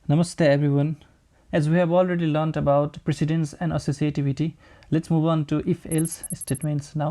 Namaste everyone. As we have already learned about precedence and associativity, let's move on to if-else statements now.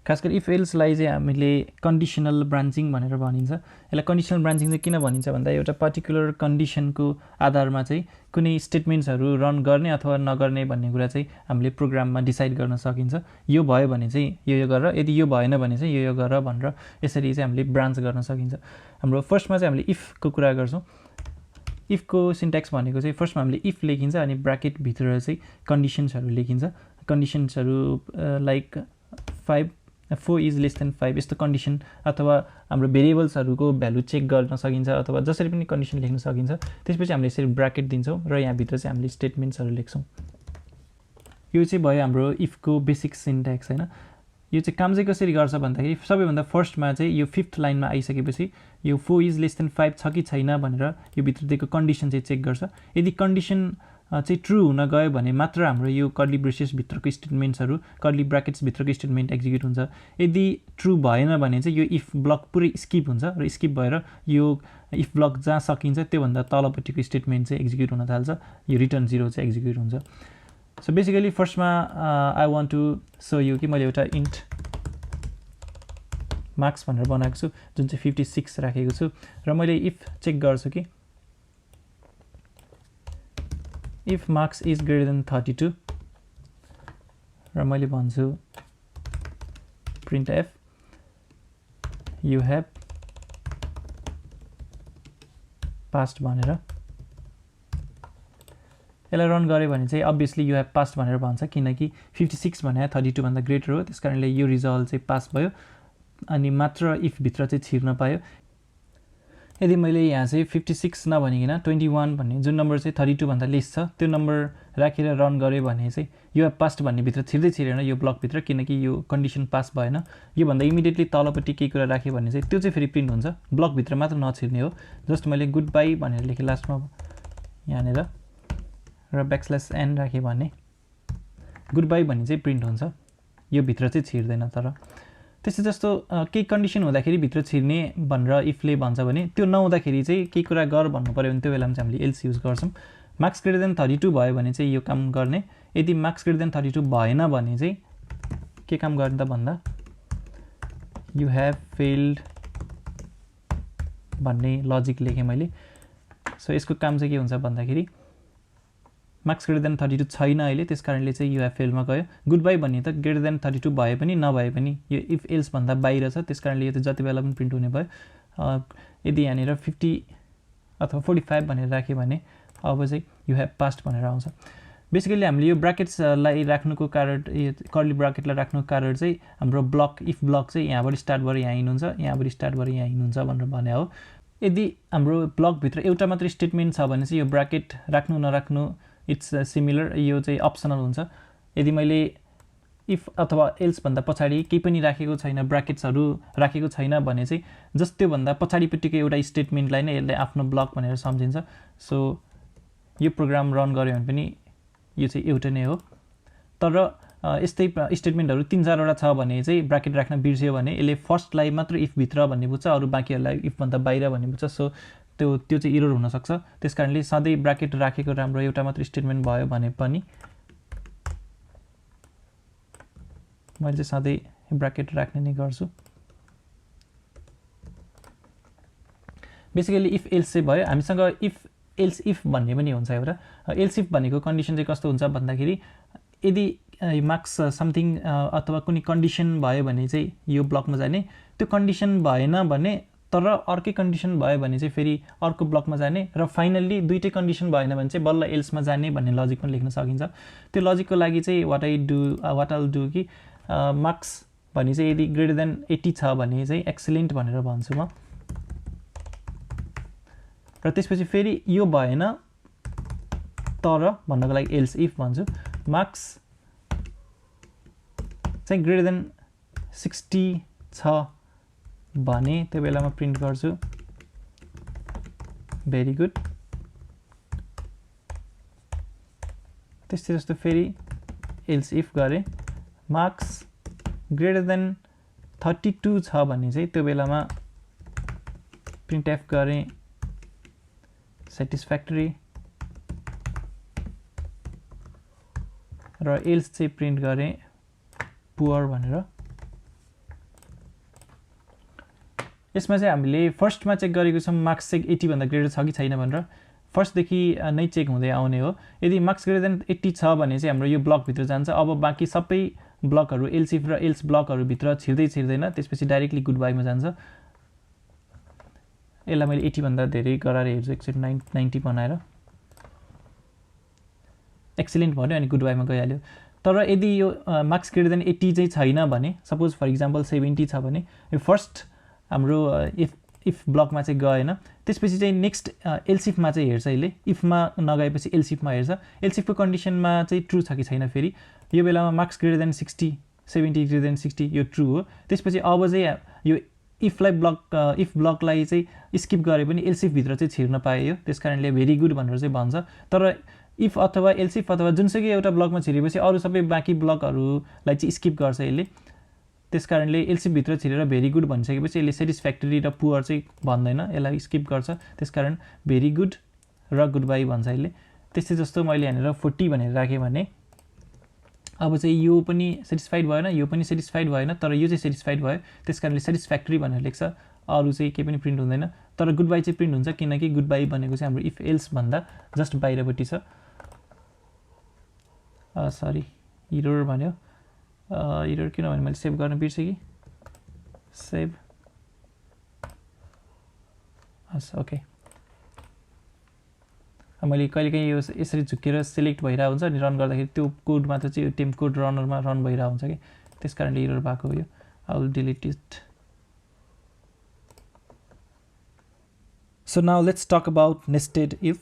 खास गरी if-else लाई चाहिँ हामीले conditional ब्रान्चिङ भनेर भनिन्छ। यसलाई कन्डिसनल ब्रान्चिङ चाहिँ किन भनिन्छ भन्दा एउटा पर्टिकुलर कन्डिसनको आधारमा चाहिँ कुनै स्टेटमेन्ट्सहरू रन गर्ने अथवा नगर्ने भन्ने कुरा चाहिँ हामीले प्रोग्राममा डिसाइड गर्न सकिन्छ। यो भयो भने चाहिँ यो गर, यदि यो भएन भने चाहिँ यो गर भनेर यसरी चाहिँ हामीले ब्रान्च गर्न सकिन्छ। हाम्रो फर्स्टमा चाहिँ हामीले इफको कुरा गर्छौँ। इफको सिन्ट्याक्स भनेको चाहिँ फर्स्टमा हामीले इफ लेखिन्छ अनि ब्राकेट भित्र चाहिँ कन्डिसन्सहरू लेखिन्छ। कन्डिसन्सहरू लाइक 4 इज लेस देन 5 यस्तो कन्डिसन अथवा हाम्रो भेरिएबल्सहरूको भ्यालु चेक गर्न सकिन्छ अथवा जसरी पनि कन्डिसन लेख्न सकिन्छ। त्यसपछि हामीले यसरी ब्राकेट दिन्छौँ र यहाँ भित्र चाहिँ हामीले स्टेटमेन्ट्सहरू लेख्छौँ। यो चाहिँ भयो हाम्रो इफको बेसिक सिन्ट्याक्स हैन। यो चाहिँ काम चाहिँ कसरी गर्छ भन्दाखेरि सबैभन्दा फर्स्टमा चाहिँ यो 5th लाइनमा आइसकेपछि यो 4 इज लेस देन 5 छ कि छैन भनेर यो भित्र दिएको कन्डिसन चाहिँ चेक गर्छ। यदि कन्डिसन चाहिँ ट्रु हुन गयो भने मात्र हाम्रो यो कर्ली ब्रेसेस भित्रको स्टेटमेन्ट्सहरू कर्ली ब्राकेट्स भित्रको स्टेटमेन्ट एक्जिक्युट हुन्छ। यदि ट्रु भएन भने चाहिँ यो इफ ब्लक पुरै स्किप हुन्छ र स्किप भएर यो इफ ब्लक जहाँ सकिन्छ त्योभन्दा तलपट्टिको स्टेटमेन्ट चाहिँ एक्जिक्युट हुन थाल्छ। यो रिटर्न 0 चाहिँ एक्जिक्युट हुन्छ। सो बेसिकली फर्स्टमा I want to show you कि मैले एउटा इन्ट मार्क्स भनेर बनाएको छु जुन चाहिँ 56 राखेको छु र मैले इफ चेक गर्छु कि if marks is greater then 32 र मैले भन्छु print F you have passed भनेर यसलाई रन गऱ्यो भने चाहिँ अभियसली यु हेभ पास्ड भनेर भन्छ किनकि 56 भने 32 भन्दा ग्रेटर हो। त्यसकारणले यो रिजल्ट चाहिँ पास भयो अनि मात्र इफ भित्र चाहिँ छिर्न पायो। यदि मैले यहाँ चाहिँ 56 नभनिकन 21 भन्ने जुन नम्बर चाहिँ 32 भन्दा लेस छ त्यो नम्बर राखेर रन गऱ्यो भने चाहिँ यो पास्ट भन्ने भित्र छिर्दै छिरेन यो ब्लकभित्र किनकि यो कन्डिसन पास भएन। यो भन्दा इमिडिएटली तलपट्टि केही कुरा राख्यो भने चाहिँ त्यो चाहिँ फेरि प्रिन्ट हुन्छ, ब्लकभित्र मात्र नछिर्ने हो। जस्ट मैले गुड बाई भनेर लेखेँ लास्टमा यहाँनिर र ब्याकस्ल्यास एन राखेँ भने गुड बाई भन्ने चाहिँ प्रिन्ट हुन्छ, यो भित्र चाहिँ छिर्दैन। तर त्यसै जस्तो केही कन्डिसन हुँदाखेरि भित्र छिर्ने भनेर इफले भन्छ भने त्यो नहुँदाखेरि चाहिँ केही कुरा गर भन्नु पऱ्यो भने त्यो बेलामा चाहिँ हामीले एल्स युज गर्छौँ। मार्क्स ग्रेटर देन 32 भयो भने चाहिँ यो काम गर्ने, यदि मार्क्स ग्रेटर देन 32 भएन भने चाहिँ के काम गर्ने त भन्दा यु हेभ फेल्ड भन्ने लजिक लेखेँ मैले। सो यसको काम चाहिँ के हुन्छ भन्दाखेरि मार्क्स ग्रेटर देन 32 छैन अहिले, त्यस कारणले चाहिँ यु हेभ फेल्डमा गयो। गुड बाई भन्ने त ग्रेटर देन 32 भए पनि नभए पनि यो इफ एल्स भन्दा बाहिर छ, त्यस कारणले यो त जति बेला पनि प्रिन्ट हुने भयो। यदि यहाँनिर 50 अथवा 45 भनेर राख्यो भने अब चाहिँ यु हेभ पास्ड भनेर आउँछ। बेसिकली हामीले यो ब्राकेट्सलाई राख्नुको कारण यो कर्ली ब्राकेटलाई राख्नुको कारण चाहिँ हाम्रो ब्लक इफ ब्लक चाहिँ यहाँबाट स्टार्ट भएर यहाँ हिँड्नुहुन्छ, यहाँबाट स्टार्ट भएर यहाँ हिँड्नुहुन्छ भनेर भने हो। यदि हाम्रो ब्लकभित्र एउटा मात्र स्टेटमेन्ट छ भने चाहिँ यो ब्राकेट राख्नु नराख्नु इट्स सिमिलर, यो चाहिँ अप्सनल हुन्छ। यदि मैले इफ अथवा एल्स भन्दा पछाडि केही पनि राखेको छैन, ब्राकेट्सहरू राखेको छैन भने चाहिँ जस्ट त्योभन्दा पछाडिपट्टिको एउटा स्टेटमेन्टलाई नै यसले आफ्नो ब्लक भनेर सम्झिन्छ। सो यो प्रोग्राम रन गऱ्यो भने पनि यो चाहिँ एउटा नै हो। तर यस्तै स्टेटमेन्टहरू 3-4वटा छ भने चाहिँ ब्राकेट राख्न बिर्स्यो भने यसले फर्स्टलाई मात्र इफ भित्र भन्ने बुझ्छ, अरू बाँकीहरूलाई इफ भन्दा बाहिर भन्ने बुझ्छ। सो त्यो चाहिँ इरर हुनसक्छ। त्यस कारणले सधैँ ब्राकेट राखेको राम्रो, एउटा मात्र स्टेटमेन्ट भयो भने पनि मैले चाहिँ सधैँ ब्राकेट राख्ने नै गर्छु। बेसिकली इफ एल्स चाहिँ भयो। हामीसँग इफ एल्स इफ भन्ने पनि हुन्छ एउटा। एल्स इफ भनेको कन्डिसन चाहिँ कस्तो हुन्छ भन्दाखेरि यदि मार्क्स समथिङ अथवा कुनै कन्डिसन भयो भने चाहिँ यो ब्लकमा जाने, त्यो कन्डिसन भएन भने तर अर्कै कन्डिसन भयो भने चाहिँ फेरि अर्को ब्लकमा जाने र फाइनल्ली दुईटै कन्डिसन भएन भने चाहिँ बल्ल एल्समा जाने भन्ने लजिक पनि लेख्न सकिन्छ। त्यो लजिकको लागि चाहिँ वाट आइल डु कि मार्क्स भने चाहिँ यदि ग्रेटर देन 80 छ भने चाहिँ एक्सिलेन्ट भनेर भन्छु म, र त्यसपछि फेरि यो भएन तर भन्नको लागि एल्स इफ भन्छु। मार्क्स चाहिँ ग्रेटर देन 60 छ भने त्यो बेलामा प्रिन्ट गर्छु भेरी गुड। त्यस्तै जस्तो फेरि एल्स इफ गरेँ, मार्क्स ग्रेटर देन 32 छ भने चाहिँ त्यो बेलामा प्रिन्ट एफ गरेँ satisfactory र एल्स चाहिँ प्रिन्ट गरे पुअर भनेर। यसमा चाहिँ हामीले फर्स्टमा चेक गरेको छौं मार्क्स चाहिँ 80 भन्दा ग्रेटर छ कि छैन भनेर। फर्स्ट देखि नै चेक हुँदै आउने हो। यदि मार्क्स ग्रेटर देन 80 छ भने चाहिँ हाम्रो यो ब्लक भित्र जान्छ। अब बाँकी सबै ब्लकहरु एल्स इफ र एल्स ब्लकहरु भित्र छिर्दैन, त्यसपछि डाइरेक्टली गुड बाईमा जान्छ। यसलाई मैले 80 भन्दा धेरै गराएर हेर्छु, एकचोटी 90 बनाएर एक्सिलेन्ट भन्यो अनि गुड बाईमा गइहाल्यो। तर यदि यो मार्क्स ग्रेटर देन 80 चाहिँ छैन भने, सपोज फर एक्जाम्पल 70 छ भने, यो फर्स्ट हाम्रो इफ ब्लकमा चाहिँ गएन, त्यसपछि चाहिँ नेक्स्ट एल्स इफमा चाहिँ हेर्छ। यसले इफमा नगएपछि एल्स इफमा हेर्छ। एल्स इफको कन्डिसनमा चाहिँ ट्रु छ कि छैन, फेरि यो बेलामा marks greater than 60 70 greater than 60 यो ट्रु हो। त्यसपछि अब चाहिँ यो इफ ब्लकलाई चाहिँ स्किप गरे पनि एल्स इफ भित्र चाहिँ छिर्न पायो। त्यसकारणले भेरी गुड भनेर चाहिँ भन्छ। तर इफ अथवा एल्स इफ अथवा जुनसुकै एउटा ब्लकमा छिरेपछि अरु सबै बाँकी ब्लकहरुलाई चाहिँ स्किप गर्छ यसले। त्यसकारणले एल्स इफ भित्र छिरेर भेरी गुड भनिसकेपछि यसले सेटिस्फ्याक्टरी र पुअर चाहिँ भन्दैन, यसलाई स्किप गर्छ। त्यसकारण भेरी गुड र गुड बाई भन्छ यसले। त्यस्तै जस्तो मैले यहाँनिर 40 भनेर राखेँ भने अब चाहिँ यो पनि सेटिस्फाइड भएन, यो पनि सेटिस्फाइड भएन, तर यो चाहिँ सेटिस्फाइड भयो। त्यसकारणले सेटिस्फ्याक्टरी भनेर लेख्छ। अरु चाहिँ केही पनि प्रिन्ट हुँदैन। तर गुड बाई चाहिँ प्रिन्ट हुन्छ, किनकि गुड बाई भनेको चाहिँ हाम्रो इफ एल्स भन्दा जस्ट बाहिरपट्टि छ। सरी इरर भन्यो। इरर किनभने मैले सेभ गर्न बिर्सेँ कि सेभ ओके। मैले कहिलेकाहीँ यो यसरी झुकेर सिलेक्ट भइरहेको हुन्छ अनि रन गर्दाखेरि त्यो कोड मात्र चाहिँ यो टेम्प कोड रनरमा रन भइरहेको हुन्छ कि, त्यसकारणले इरर भएको हो यो। I will delete it. So now let's talk about nested if.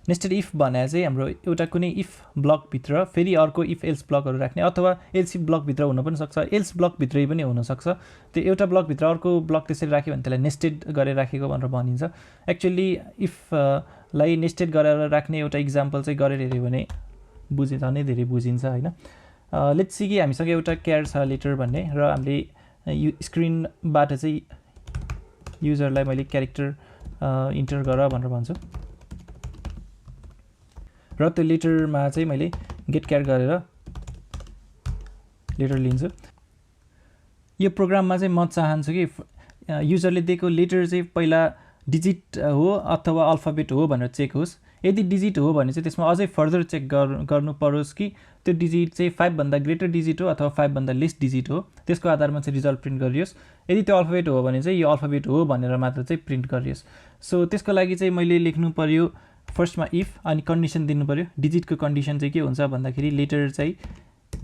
Nested if भने चाहिँ हाम्रो एउटा कुनै इफ ब्लकभित्र फेरि अर्को इफ एल्स ब्लकहरू राख्ने, अथवा एल्स इफ ब्लकभित्र हुन पनि सक्छ, एल्स ब्लकभित्रै पनि हुनसक्छ। त्यो एउटा ब्लकभित्र अर्को ब्लक त्यसरी राख्यो भने त्यसलाई नेस्टेड गरेर राखेको भनेर भनिन्छ। एक्चुअली इफलाई नेस्टेड गरेर राख्ने एउटा इक्जाम्पल चाहिँ गरेर हेऱ्यो भने झनै धेरै बुझिन्छ होइन। लेट्स सी कि हामीसँग एउटा क्यार छ लेटर भन्ने, र हामीले स्क्रिनबाट चाहिँ युजरलाई मैले क्यारेक्टर इन्टर गर भनेर भन्छु, र त्यो लेटरमा चाहिँ मैले गेट क्यार गरेर लेटर लिन्छु। यो प्रोग्राममा चाहिँ म चाहन्छु कि युजरले दिएको लेटर चाहिँ पहिला डिजिट हो अथवा अल्फाबेट हो भनेर चेक होस्। यदि डिजिट हो भने चाहिँ त्यसमा अझै फर्दर चेक गर्नु परोस् कि त्यो डिजिट चाहिँ 5 भन्दा ग्रेटर डिजिट हो अथवा 5 भन्दा लेस डिजिट हो। त्यसको आधारमा चाहिँ रिजल्ट प्रिन्ट गरियोस्। यदि त्यो अल्फाबेट हो भने चाहिँ यो अल्फाबेट हो भनेर मात्र चाहिँ प्रिन्ट गरियोस्। सो त्यसको लागि चाहिँ मैले लेख्नु पर्यो फर्स्टमा इफ, अनि कन्डिसन दिनु पर्यो। डिजिटको कन्डिसन चाहिँ के हुन्छ भन्दाखेरि लेटर चाहिँ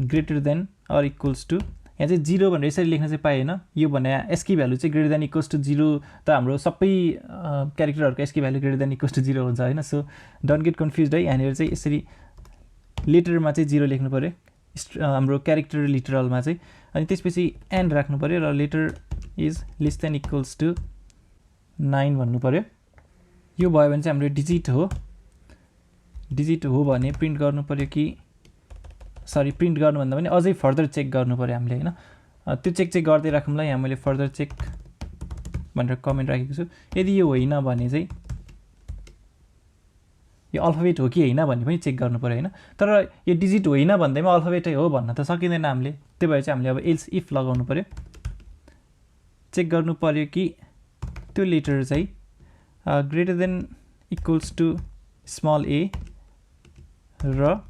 greater than or equals to, यहाँ चाहिँ 0 भनेर यसरी लेख्न चाहिँ पाएन। यो भने एस्की भ्यालु चाहिँ ग्रेटर देन इक्वल्स टु 0 त हाम्रो सबै क्यारेक्टरहरूको ASCII value greater than equals to 0 हुन्छ होइन। सो डोन्ट गेट कन्फ्युज है। यहाँनिर चाहिँ यसरी लेटरमा चाहिँ 0 लेख्नु पर्यो हाम्रो क्यारेक्टर लिटरलमा चाहिँ, अनि त्यसपछि एन्ड राख्नु पर्यो र letter is less than equals to 9 भन्नु पर्यो। यो भयो भने चाहिँ हाम्रो डिजिट हो। डिजिट हो भने प्रिन्ट गर्नु पर्यो कि सरी प्रिन्ट गर्नुभन्दा पनि अझै फर्दर चेक गर्नु पर्यो हामीले होइन। त्यो चेक चाहिँ गर्दै राखौँला। यहाँ मैले फर्दर चेक भनेर कमेन्ट राखेको छु। यदि यो होइन भने चाहिँ यो अल्फाबेट हो कि होइन भन्ने पनि चेक गर्नु पर्यो होइन। तर यो डिजिट होइन भन्दैमा अल्फाबेटै हो भन्न त सकिँदैन हामीले। त्यही भएर चाहिँ हामीले अब एल्स इफ लगाउनु पर्यो। चेक गर्नु पर्यो कि त्यो लेटर चाहिँ greater than equals to small a र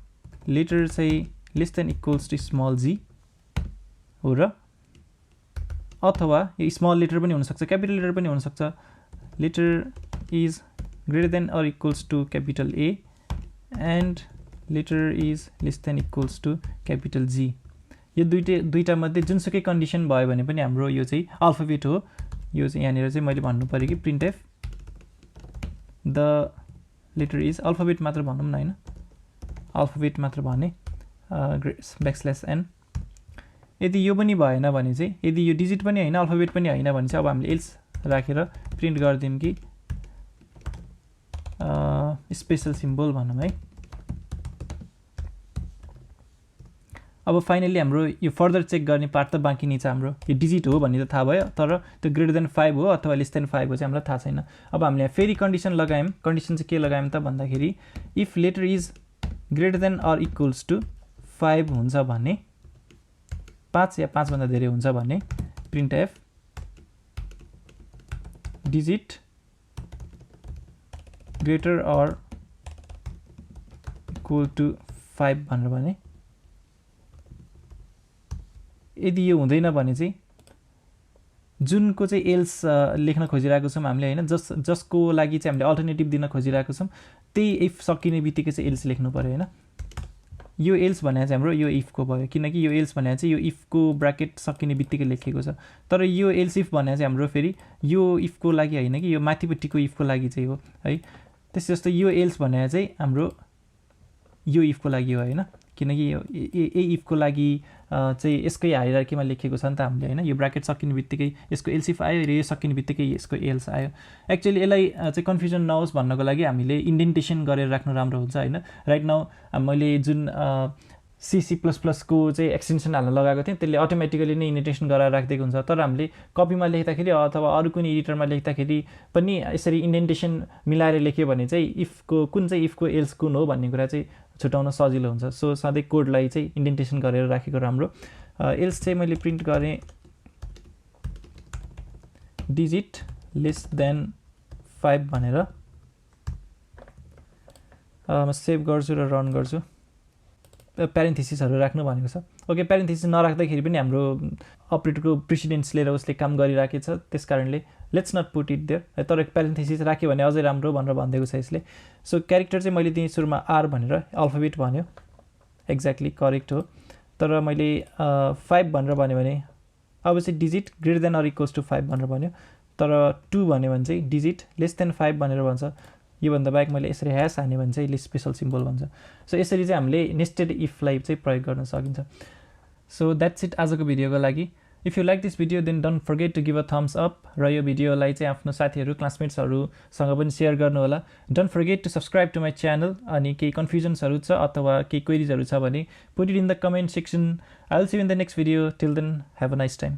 लेटर चाहिँ less than equals to small g हो, र अथवा यो स्मल लेटर पनि हुनसक्छ, क्यापिटल लेटर पनि हुनसक्छ। Letter is greater than or equals to capital a and letter is less than equals to capital g. यो दुईटा मध्ये जुनसुकै कन्डिसन भयो भने पनि हाम्रो यो चाहिँ अल्फाबेट हो। यो चाहिँ यहाँनिर चाहिँ मैले भन्नु पर्यो कि print F the letter is alphabet मात्र भनौँ न होइन, अल्फाबेट मात्र भने ब्याकस्ल्यास एन। यदि यो पनि भएन भने चाहिँ, यदि यो डिजिट पनि होइन अल्फाबेट पनि होइन भने चाहिँ अब हामीले एल्स राखेर प्रिन्ट गरिदिउँ कि स्पेसल सिम्बल भनौँ है। अब फाइनली हाम्रो यो फर्दर चेक गर्ने पार्ट त बाँकी नै छ हाम्रो यो डिजिट हो भन्ने त थाहा भयो तर त्यो ग्रेटर देन 5 हो अथवा लेस देन 5 हो चाहिँ हामीलाई थाहा छैन अब हामीले यहाँ फेरि कन्डिसन लगायौं कन्डिसन चाहिँ के लगायौं त भन्दाखेरि if letter is greater than or equals to 5 हुन्छ भने 5 या 5 भन्दा धेरै हुन्छ भने printf digit greater or equal to 5 भनेर भने यदि यो हुँदैन भने चाहिँ जुनको चाहिँ एल्स लेख्न खोजिरहेको छौं हामीले हैन जसको लागि चाहिँ हामीले अल्टरनेटिभ दिन खोजिरहेको छौं त्यही इफ सकिने बित्तिकै चाहिँ एल्स लेख्नु पर्यो हैन यो एल्स भने चाहिँ हाम्रो यो इफ को भयो किनकि यो एल्स भने चाहिँ यो इफ को ब्र्याकेट सकिने बित्तिकै लेखिएको छ तर यो एल्स इफ भने चाहिँ हाम्रो फेरि यो इफ को लागि हैन कि यो माथिपट्टिको इफ को लागि चाहिँ हो है त्यसै जस्तो यो एल्स भने चाहिँ हाम्रो यो इफ को लागि हो हैन किनकि यो ए इफ को लागि चाहिँ यसकै हायरार्कीमा लेखिएको छ नि त हामीले हैन यो ब्र्याकेट सकिने बित्तिकै यसको एल्स इफ आयो र यो सकिने बित्तिकै यसको एल्स आयो एक्चुअली यसलाई चाहिँ कन्फ्युजन नहोस् भन्नको लागि हामीले इन्डेन्टेसन गरेर राख्नु राम्रो हुन्छ हैन राइट नाउ मैले जुन C++ को चाहिँ एक्सटेन्सन हाल्न लगाएको थिएँ त्यसले अटोमेटिकली नै इन्डेन्टेसन गराएर राखिदिएको हुन्छ तर हामीले कपीमा लेख्दाखेरि अथवा अरु कुनै एडिटरमा लेख्दाखेरि पनि यसरी इन्डेन्टेसन मिलाएर लेख्यो भने चाहिँ इफको कुन चाहिँ इफको एल्स कुन हो भन्ने कुरा चाहिँ छुटाउन सजिलो हुन्छ सो सधैँ कोडलाई चाहिँ इन्डेन्टेसन गरेर राखेको राम्रो एल्स चाहिँ मैले प्रिन्ट गरे डिजिट लेस देन 5 भनेर म सेभ गर्छु र रन गर्छु प्यारेन्थेसिसहरु राख्नु भनेको छ ओके प्यारेन्थेसिस नराख्दाखेरि पनि हाम्रो अपरेटरको प्रेसिडेन्स लिएर उसले काम गरिराखेको छ त्यसकारणले let's not put it there तर प्यारेन्थेसिस राख्यो भने अझै राम्रो भनेर भन्दैको छ यसले सो क्यारेक्टर चाहिँ मैले त्यही सुरुमा आर भनेर अल्फाबेट भन्यो एक्ज्याक्टली करेक्ट हो तर मैले 5 भनेर भन्यो भने अब चाहिँ digit greater than or equals to 5 भनेर भन्यो तर 2 भन्यो भने चाहिँ डिजिट लेस देन 5 भनेर भन्छ यो भन्दा बाहेक मैले यसरी ह्याश हाने भने चाहिँ स्पेशल सिम्बल भन्छ सो यसरी चाहिँ हामीले नेस्टेड इफ लाई चाहिँ प्रयोग गर्न सकिन्छ सो द्याट्स इट आजको भिडियोको लागि if you like this video then don't forget to give a thumbs up र यो भिडियोलाई चाहिँ आफ्नो साथीहरु क्लासमेट्सहरुसँग पनि शेयर गर्नु होला don't forget to subscribe to my channel अनि केही कन्फ्युजन्सहरु छ अथवा केही क्वेरीजहरु छ भने put it in the comment section I will see you in the next video till then have a nice time